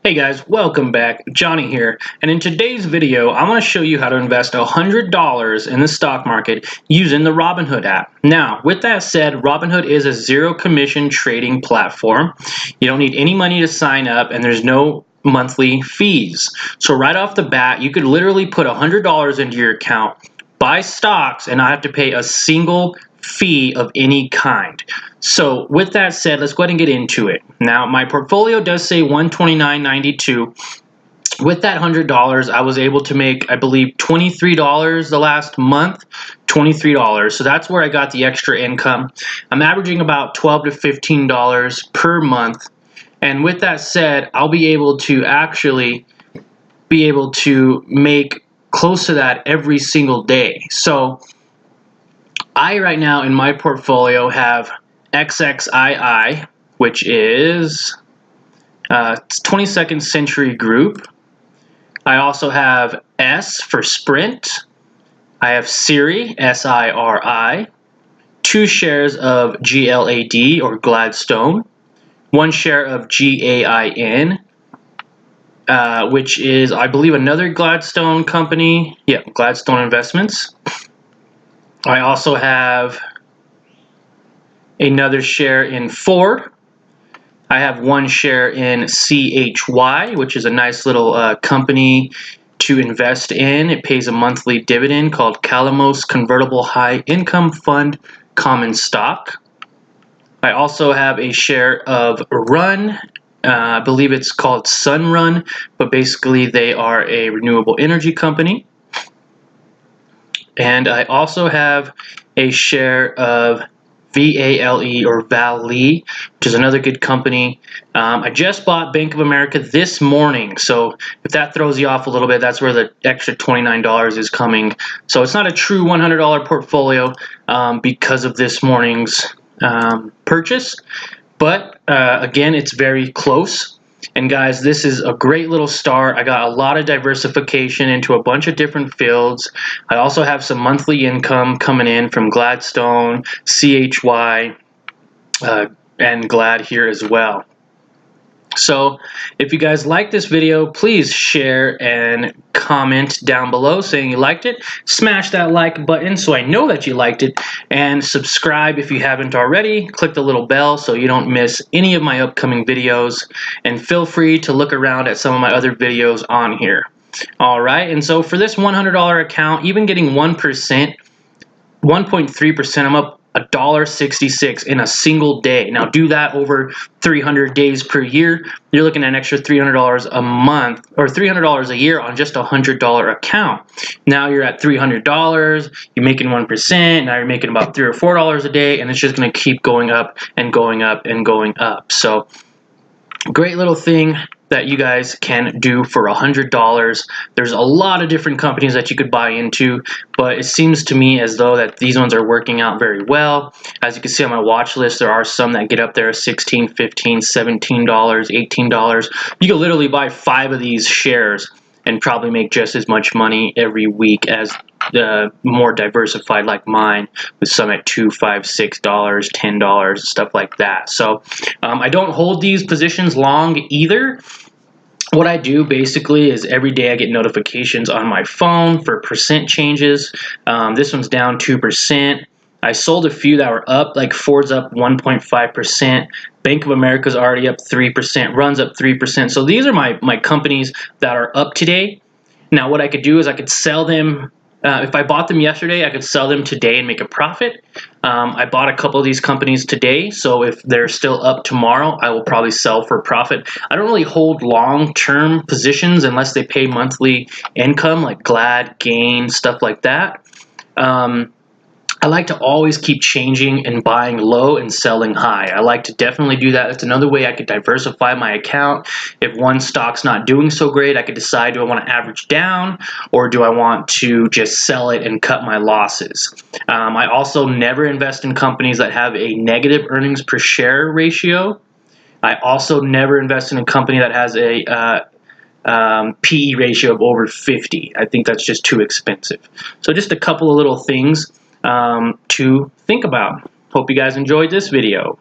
Hey guys, welcome back. Johnny here, and in today's video I want to show you how to invest $100 in the stock market using the Robinhood app. Now, with that said, Robinhood is a zero commission trading platform. You don't need any money to sign up, and there's no monthly fees. So right off the bat, you could literally put $100 into your account, buy stocks, and not have to pay a single fee of any kind. So with that said, let's go ahead and get into it. Now, my portfolio does say $129.92. With that $100, I was able to make, I believe, $23 the last month. $23. So that's where I got the extra income. I'm averaging about $12 to $15 per month. And with that said, I'll be able to actually make close to that every single day. So I right now in my portfolio have XXII, which is 22nd Century Group. I also have S for Sprint. I have SIRI, SIRI, 2 shares of GLAD or Gladstone, 1 share of GAIN, which is, I believe, another Gladstone company. Yeah, Gladstone Investments. I also have another share in Ford. I have 1 share in CHY, which is a nice little company to invest in. It pays a monthly dividend called Calamos Convertible High Income Fund Common Stock. I also have a share of Run. I believe it's called Sunrun, but basically they are a renewable energy company. And I also have a share of VALE or Vale, which is another good company. I just bought Bank of America this morning, so if that throws you off a little bit, that's where the extra $29 is coming. So it's not a true $100 portfolio because of this morning's purchase, but again, it's very close. And guys, this is a great little start. I got a lot of diversification into a bunch of different fields. I also have some monthly income coming in from Gladstone, CHY, and Glad here as well. So if you guys like this video, please share and comment down below saying you liked it. Smash that like button so I know that you liked it, and subscribe if you haven't already. Click the little bell so you don't miss any of my upcoming videos, and feel free to look around at some of my other videos on here. Alright, and so for this $100 account, even getting 1%, 1.3%, I'm up $1.66 in a single day. Now do that over 300 days per year. You're looking at an extra $300 a month, or $300 a year on just a $100 account. Now you're at $300, you're making 1%, now you're making about $3 or $4 a day, and it's just going to keep going up and going up and going up. So great little thing that you guys can do for $100. There's a lot of different companies that you could buy into, but it seems to me as though that these ones are working out very well. As you can see on my watch list, there are some that get up there $16, $15, $17, $18. You can literally buy 5 of these shares and probably make just as much money every week as the more diversified like mine, with some at $2, $5, $6, $10, stuff like that. So I don't hold these positions long either. What I do basically is every day I get notifications on my phone for percent changes. This one's down 2%. I sold a few that were up, like Ford's up 1.5%. Bank of America's already up 3%. Run's up 3%. So these are my companies that are up today. Now what I could do is I could sell them. If I bought them yesterday, I could sell them today and make a profit. I bought a couple of these companies today, so if they're still up tomorrow, I will probably sell for profit. I don't really hold long-term positions unless they pay monthly income, like Glad, Gain, stuff like that. I like to always keep changing and buying low and selling high. I like to definitely do that. That's another way I could diversify my account. If one stock's not doing so great, I could decide, do I want to average down or do I want to just sell it and cut my losses? I also never invest in companies that have a negative earnings per share ratio. I also never invest in a company that has a PE ratio of over 50. I think that's just too expensive. So just a couple of little things to think about. Hope you guys enjoyed this video.